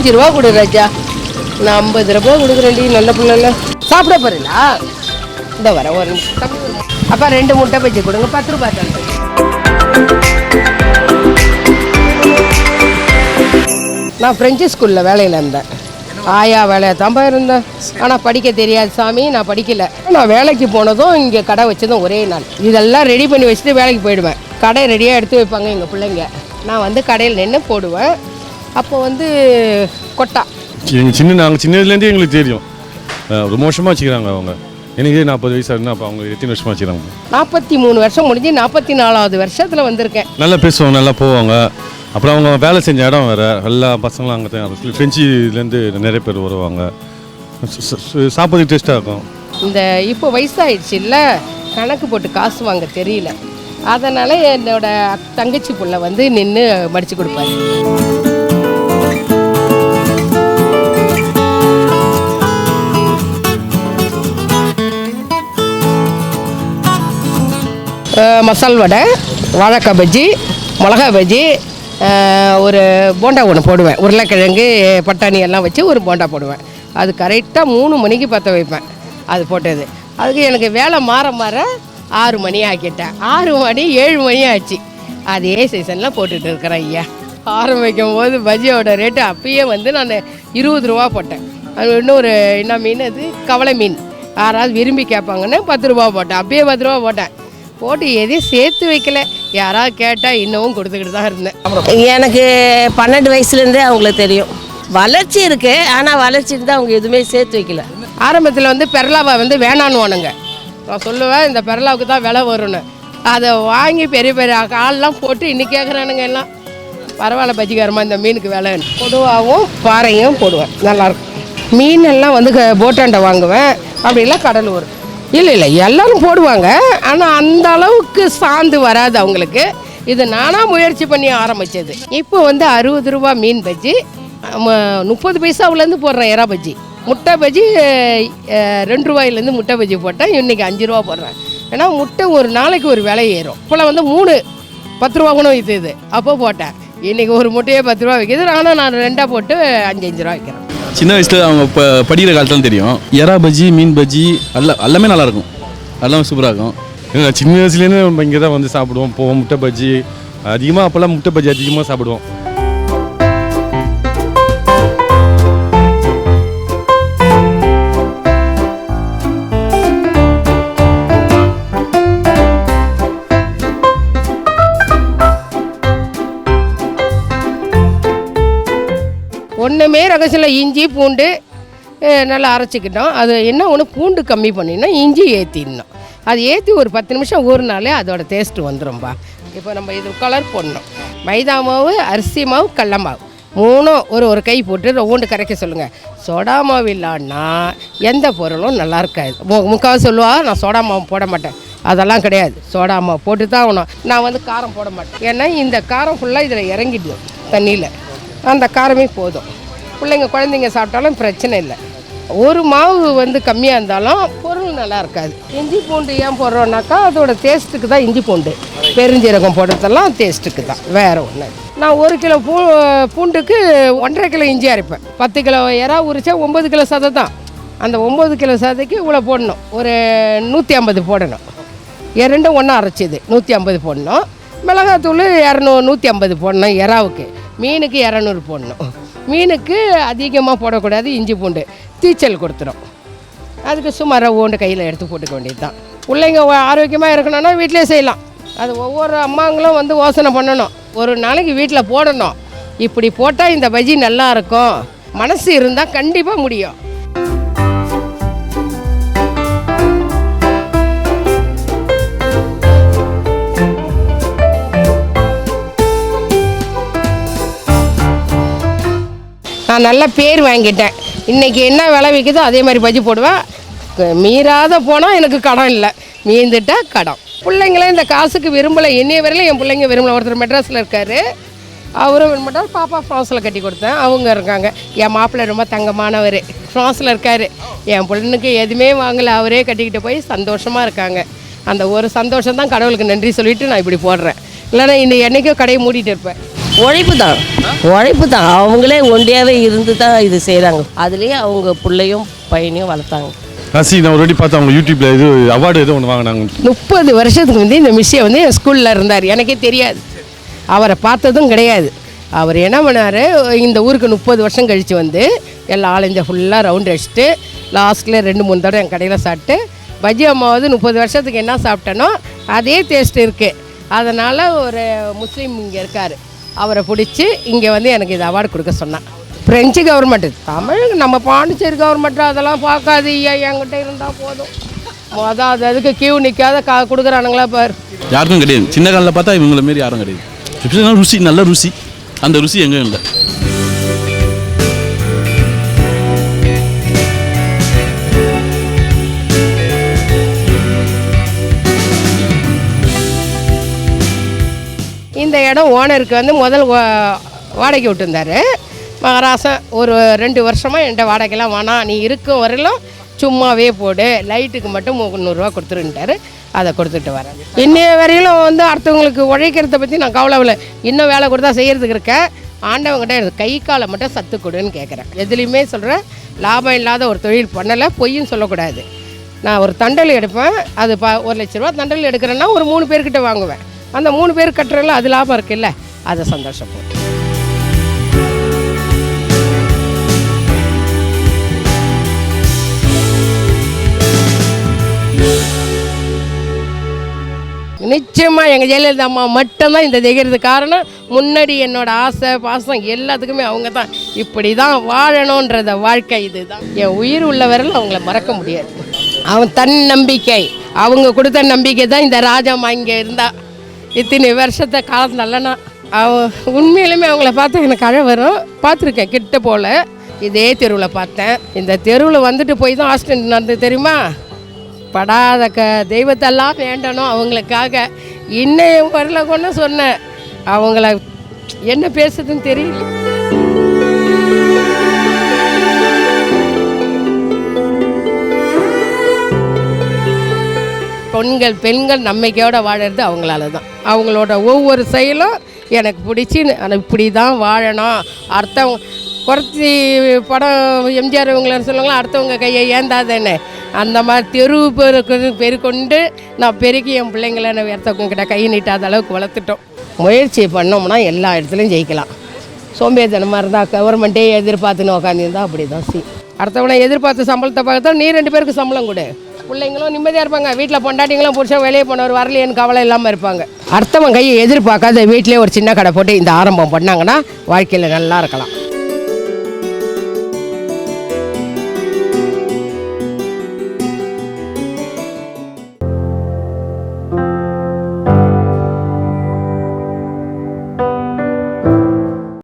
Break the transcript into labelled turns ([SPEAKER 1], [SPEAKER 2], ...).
[SPEAKER 1] 15 ரூபா கொடு ராஜா. நான் 50 ரூபா கொடுக்குறேன்டி, நல்ல பிள்ளைல. சாப்பிட போறீங்களா? இந்த வர ஒரு நிமிஷம். அப்போ 2 முட்டை பஜ்ஜி கொடுங்க, 10 ரூபா தான். நான் ஃப்ரெஞ்சு ஸ்கூலில் வேலையில் இருந்தேன். ஆயா வேலையை தான் இருந்தேன். ஆனால் படிக்க தெரியாது சாமி, நான் படிக்கலை. நான் வேலைக்கு போனதும் இங்கே கடை வச்சதும் ஒரே நாள். இதெல்லாம் ரெடி பண்ணி வச்சுட்டு வேலைக்கு போயிடுவேன். கடை ரெடியாக எடுத்து வைப்பாங்க எங்கள் பிள்ளைங்க. நான் வந்து கடையில் நின்று போடுவேன். அப்போ வந்து கொட்டா
[SPEAKER 2] நாங்கள் சின்னதுலேருந்தே எங்களுக்கு தெரியும். ரொம்ப வருஷமாக வச்சுக்கிறாங்க அவங்க. எனக்கு 40 வயசு ஆகுதுன்னா அப்போ அவங்க எத்தனை வருஷமாக வச்சுக்கிறாங்க? 43
[SPEAKER 1] வருஷம் முடிஞ்சு 44வது வருஷத்தில் வந்திருக்கேன். நல்லா
[SPEAKER 2] பேசுவாங்க, நல்லா போவாங்க. அப்புறம் அவங்க வேலை செஞ்ச இடம் வேறு, எல்லா பசங்களும் அங்கே தான். ஃப்ரெஞ்சுலேருந்து நிறைய பேர் வருவாங்க. சாப்பிட்றது டேஸ்ட்டாக இருக்கும்.
[SPEAKER 1] இந்த இப்போ வயசாகிடுச்சு இல்லை, கணக்கு போட்டு காசு வாங்க தெரியல. அதனால் என்னோட தங்கச்சி பிள்ளை வந்து நின்று மடித்து கொடுப்பாரு. மசால் வடை, வாழைக்காய் பஜ்ஜி, மிளகா பஜ்ஜி, ஒரு போண்டா ஒன்று போடுவேன். உருளைக்கிழங்கு பட்டாணி எல்லாம் வச்சு ஒரு போண்டா போடுவேன். அது கரெக்டாக 3 மணிக்கு பற்ற வைப்பேன். அது போட்டது அதுக்கு எனக்கு வேலை மாற 6 மணி ஆக்கிட்டேன். 6 மணி 7 மணி ஆச்சு. அதே சீசனில் போட்டுட்டு இருக்கிறேன் ஐயா. ஆரம்பிக்கும் போது பஜ்ஜியோட ரேட்டு அப்பயே வந்து நான் 20 ரூபா போட்டேன். அது இன்னொரு என்ன மீன், அது கவலை மீன். யாராவது விரும்பி கேட்பாங்கன்னு 10 ரூபா போட்டேன். அப்பயே 10 ரூபா போட்டேன். போட்டு எதையும் சேர்த்து வைக்கல. யாராவது கேட்டால் இன்னமும் கொடுத்துக்கிட்டு தான் இருந்தேன்.
[SPEAKER 3] எனக்கு 12 வயசுலேருந்தே அவங்களுக்கு தெரியும். வளர்ச்சி இருக்குது, ஆனால் வளர்ச்சி இருந்தால் அவங்க எதுவுமே சேர்த்து வைக்கல.
[SPEAKER 1] ஆரம்பத்தில் வந்து பெரலாவை வந்து வேணான்னு நான் சொல்லுவேன், இந்த பெரலாவுக்கு தான் விலை வரும்னு. அதை வாங்கி பெரிய பெரிய ஆள்லாம் போட்டு இன்றைக்கி கேட்குறானுங்க எல்லாம். பரவாயில்ல பஜ்ஜிக்காரமாக இந்த மீனுக்கு விலை. கொடுவாவும் பாறையும் போடுவேன், நல்லாயிருக்கும். மீனெல்லாம் வந்து போட்டாண்டை வாங்குவேன். அப்படிலாம் கடலூர். இல்லை எல்லோரும் போடுவாங்க, ஆனால் அந்த அளவுக்கு சார்ந்து வராது அவங்களுக்கு. இது நானாக முயற்சி பண்ணி ஆரம்பித்தது. இப்போ வந்து 60 ரூபா மீன் பஜ்ஜி, 30 பைசாவிலேருந்து போடுறேன் எறா பஜ்ஜி. முட்டை பஜ்ஜி 2 ரூபாயிலேருந்து முட்டை பஜ்ஜி போட்டேன். இன்றைக்கி 5 ரூபா போடுறேன். ஏன்னா முட்டை ஒரு நாளைக்கு ஒரு விலை ஏறும். இப்போலாம் வந்து 3 10 ரூபா கூட விற்றுது. அப்போ போட்டேன். இன்றைக்கி ஒரு முட்டையே 10 ரூபா விற்கிது. ஆனால் நான் 2ஆக போட்டு 5 ரூபா விற்கிறேன்.
[SPEAKER 4] சின்ன வயசில் அவங்க இப்போ படிக்கிற காலத்தில் தெரியும். எறா பஜ்ஜி, மீன் பஜ்ஜி எல்லாமே நல்லாயிருக்கும். எல்லாமே சூப்பராக இருக்கும்.
[SPEAKER 2] சின்ன வயசுலேருந்து நம்ம இங்கே தான் வந்து சாப்பிடுவோம், போவோம். முட்டை பஜ்ஜி அதிகமாக, அப்போல்லாம் முட்டை பஜ்ஜி அதிகமாக சாப்பிடுவோம்.
[SPEAKER 1] ஒன்றுமே ரகசியம். இஞ்சி பூண்டு நல்லா அரைச்சிக்கிட்டோம். அது என்ன ஒன்று, பூண்டு கம்மி பண்ணிடணும், இஞ்சி ஏற்றிடணும். அது ஏற்றி ஒரு 10 நிமிஷம் ஊறினாலே அதோட டேஸ்ட்டு வந்துடும்பா. இப்போ நம்ம இது கலர் போடணும். மைதா மாவு, அரிசி மாவு, கடல மாவு 3 ஒரு கை போட்டு ஒவ்வொன்று கரைக்க சொல்லுங்கள். சோடா மாவு இல்லைன்னா எந்த பொருளும் நல்லா இருக்காது. முக்கால் சொல்லுவா நான் சோடா மாவு போட மாட்டேன். அதெல்லாம் கிடையாது, சோடா மாவு போட்டு தான் ஆகணும். நான் வந்து காரம் போட மாட்டேன். ஏன்னா இந்த காரம் ஃபுல்லாக இதில் இறங்கிடும் தண்ணியில். அந்த காரமே போதும். பிள்ளைங்க குழந்தைங்க சாப்பிட்டாலும் பிரச்சனை இல்லை. ஒரு மாவு வந்து கம்மியாக இருந்தாலும் பொருள் நல்லா இருக்காது. இஞ்சி பூண்டு ஏன் போடுறோன்னாக்கா அதோட டேஸ்ட்டுக்கு தான். இஞ்சி பூண்டு பெருஞ்சீரகம் போடுறதெல்லாம் டேஸ்ட்டுக்கு தான், வேறு ஒன்று. நான் 1 கிலோ பூண்டுக்கு 1.5 கிலோ இஞ்சி அரைப்பேன். 10 கிலோ எறா உரிச்சா 9 கிலோ சதை தான். அந்த 9 கிலோ சதைக்கு இவ்வளோ போடணும். ஒரு 150 போடணும். 2 ஒன்றா அரைச்சிது 150 போடணும். மிளகாத்தூள் 150 போடணும். எறாவுக்கு, மீனுக்கு 200 போடணும். மீனுக்கு அதிகமாக போடக்கூடாது. இஞ்சி பூண்டு தீச்சல் கொடுத்துடும். அதுக்கு சுமார் ஓண்டு கையில் எடுத்து போட்டுக்க வேண்டியது தான். பிள்ளைங்க ஆரோக்கியமாக இருக்கணும்னா வீட்டிலே செய்யலாம். அது ஒவ்வொரு அம்மாங்களும் வந்து யோசனை பண்ணணும். ஒரு நாளைக்கு வீட்டில் போடணும். இப்படி போட்டால் இந்த பஜ்ஜி நல்லா இருக்கும். மனசு இருந்தால் கண்டிப்பாக முடியும். நான் நல்ல பேர் வாங்கிட்டேன். இன்றைக்கி என்ன விலை விற்குதோ அதே மாதிரி பஜ்ஜி போடுவேன். மீறாத போனால் எனக்கு கடன் இல்லை, மீந்துட்டால் கடன். பிள்ளைங்களே இந்த காசுக்கு விரும்பலை. என்னைய வரையிலும் என் பிள்ளைங்க விரும்பலை. ஒருத்தர் மெட்ராஸில் இருக்கார், அவரும் விரும்பட்டார். பாப்பா ஃப்ரான்ஸில் கட்டி கொடுத்தேன், அவங்க இருக்காங்க. என் மாப்பிள்ளை ரொம்ப தங்கமானவர், ஃப்ரான்ஸில் இருக்கார். என் பிள்ளைனுக்கு எதுவுமே வாங்கலை, அவரே கட்டிக்கிட்டு போய் சந்தோஷமாக இருக்காங்க. அந்த ஒரு சந்தோஷம் தான் கடவுளுக்கு நன்றி சொல்லிவிட்டு நான் இப்படி போடுறேன். இல்லைன்னா இந்த என்றைக்கும் கடையை மூடிட்டு இருப்பேன்.
[SPEAKER 3] உழைப்பு தான் அவங்களே ஒண்டியாகவே இருந்து தான் இது செய்கிறாங்க. அதுலேயே அவங்க பிள்ளையும் பையனையும் வளர்த்தாங்க.
[SPEAKER 2] நான் ஒரு வாட்டி பார்த்தா அவங்க யூடியூப்பில் இது அவார்டு எதுவும் ஒன்று வாங்கினாங்க.
[SPEAKER 1] 30 வருஷத்துக்கு வந்து இந்த மிஸ்ஸியை வந்து என் ஸ்கூலில் இருந்தார். எனக்கே தெரியாது, அவரை பார்த்ததும் கிடையாது. அவர் என்ன பண்ணார், இந்த ஊருக்கு 30 வருஷம் கழித்து வந்து எல்லா ஆள் இந்த ஃபுல்லாக ரவுண்ட் அடிச்சுட்டு லாஸ்ட்டில் 2-3 தடவை என் கடையில் சாப்பிட்டு பஜ்ஜி அம்மாவது 30 வருஷத்துக்கு என்ன சாப்பிட்டனோ அதே டேஸ்ட் இருக்குது. அதனால் ஒரு முஸ்லீம் இங்கே இருக்கார், அவரை பிடிச்சி இங்கே வந்து எனக்கு இது அவார்டு கொடுக்க சொன்னான். ஃப்ரெஞ்சு கவர்மெண்ட்டு, தமிழ் நம்ம பாண்டிச்சேரி கவர்மெண்ட்டு அதெல்லாம் பார்க்காது. என்கிட்ட இருந்தால் போதும். அது அதுக்கு கியூ நிற்காத கொடுக்குறானுங்களா பாரு.
[SPEAKER 4] யாருக்கும் கிடையாது. சின்ன காலில் பார்த்தா இவங்கள மாரி யாரும் கிடையாது. ருசி, நல்ல ருசி. அந்த ருசி எங்கேயும் இல்லை.
[SPEAKER 1] இந்த இடம் ஓனருக்கு வந்து முதல் வாடகை விட்டுருந்தார். மகாராசன் ஒரு 2 வருஷமாக என்கிட்ட வாடகைலாம் வேணாம், நீ இருக்கும் வரலாம் சும்மாவே போடு, லைட்டுக்கு மட்டும் 300 ரூபா கொடுத்துருன்ட்டாரு. அதை கொடுத்துட்டு வரேன். இன்னைய வரையிலும் வந்து அடுத்தவங்களுக்கு உழைக்கிறத பற்றி நான் கவலைவில், இன்னும் வேலை கொடுத்தா செய்கிறதுக்கு இருக்கேன். ஆண்டவங்கிட்ட எனக்கு கை காலை மட்டும் சத்து கொடுன்னு கேட்குறேன். எதுலேயுமே சொல்கிறேன், லாபம் இல்லாத ஒரு தொழில் பண்ணலை, பொய்ன்னு சொல்லக்கூடாது. நான் ஒரு தண்டல் எடுப்பேன், அது 1 லட்ச ரூபா தண்டல் எடுக்கிறேன்னா ஒரு 3 பேர்கிட்ட வாங்குவேன். அந்த 3 பேர் கட்டுறல அது லாபம் இருக்குல்ல, அதை சந்தோஷப்படும். நிச்சயமாக எங்கள் ஜெயலலிதா அம்மா மட்டும்தான் இந்த தைக்கிறதுக்கு காரணம். முன்னாடி என்னோடய ஆசை பாசம் எல்லாத்துக்குமே அவங்க தான். இப்படி தான் வாழணுன்றத வாழ்க்கை இது தான். என் உயிர் உள்ளவரையில் அவங்கள மறக்க முடியாது. அவன் தன் நம்பிக்கை, அவங்க கொடுத்த நம்பிக்கை தான் இந்த ராஜாம்மா இங்கே இருந்தா இத்தனை வருஷத்தை காலம் நல்லனா. அவன் உண்மையிலுமே அவங்கள பார்த்தா எனக்கு அழ வரும். பார்த்துருக்கேன் கிட்ட போல், இதே தெருவில் பார்த்தேன். இந்த தெருவில் வந்துட்டு போய் தான் ஆக்சிடென்ட் நடந்தது தெரியுமா. படாத தெய்வத்தெல்லாம் வேண்டணும் அவங்களுக்காக. இன்னும் வரல கொண்டு சொன்னேன், அவங்கள என்ன பேசுதுன்னு தெரியல. பெண்கள் நம்பிக்கையோடு வாழறது அவங்களால தான். அவங்களோட ஒவ்வொரு செயலும் எனக்கு பிடிச்சி இப்படி தான் வாழணும். அடுத்தவங்க குறைச்சி படம் எம்ஜிஆர் இவங்கள சொல்லுவாங்களா, அடுத்தவங்க கையை ஏந்தாதேன்னு, அந்த மாதிரி தெரு பெருக்கொண்டு நான் பெருக்கி என் பிள்ளைங்களை நான் வேறத்தவங்கிட்ட கை நீட்டாத அளவுக்கு வளர்த்துட்டோம். முயற்சி பண்ணோம்னா எல்லா இடத்துலையும் ஜெயிக்கலாம். சோம்பேறித்தனமாக இருந்தால் கவர்மெண்ட்டே எதிர்பார்த்துன்னு உட்காந்துருந்தா அப்படி தான் அடுத்தவனை எதிர்பார்த்து சம்பளத்தை பார்த்தா நீ 2 பேருக்கு சம்பளம் கொடு, பிள்ளைங்களும் நிம்மதியாக இருப்பாங்க. வீட்டில் பொண்டாட்டிங்களும் புருஷன் வெளியே போனவர் வரலையேன்னு கவலை இல்லாமல் இருப்பாங்க. அடுத்தவன் கையை எதிர்பார்க்காத வீட்டிலே ஒரு சின்ன கடை போட்டு இந்த ஆரம்பம் பண்ணாங்கன்னா வாழ்க்கையில் நல்லா இருக்கலாம்.